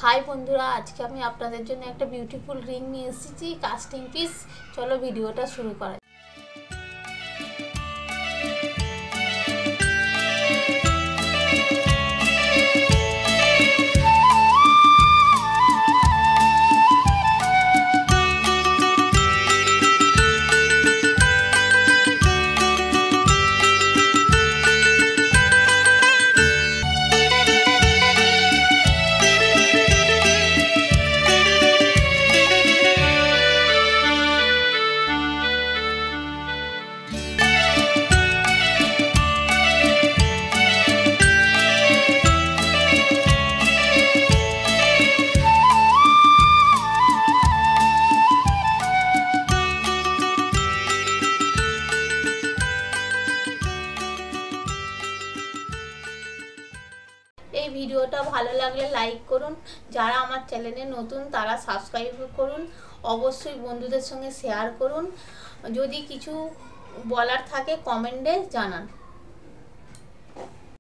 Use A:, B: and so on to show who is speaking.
A: हाय बंधुरा आज के আমি আপনাদের জন্য একটা বিউটিফুল রিং নিয়ে এসেছি কাস্টিং পিস। চলো ভিডিওটা শুরু করা। এই ভিডিওটা ভালো লাগলে লাইক করুন, যারা আমার চ্যানেলে নতুন তারা সাবস্ক্রাইব করুন, অবশ্যই বন্ধুদের সঙ্গে শেয়ার করুন, যদি কিছু বলার থাকে কমেন্টে জানান।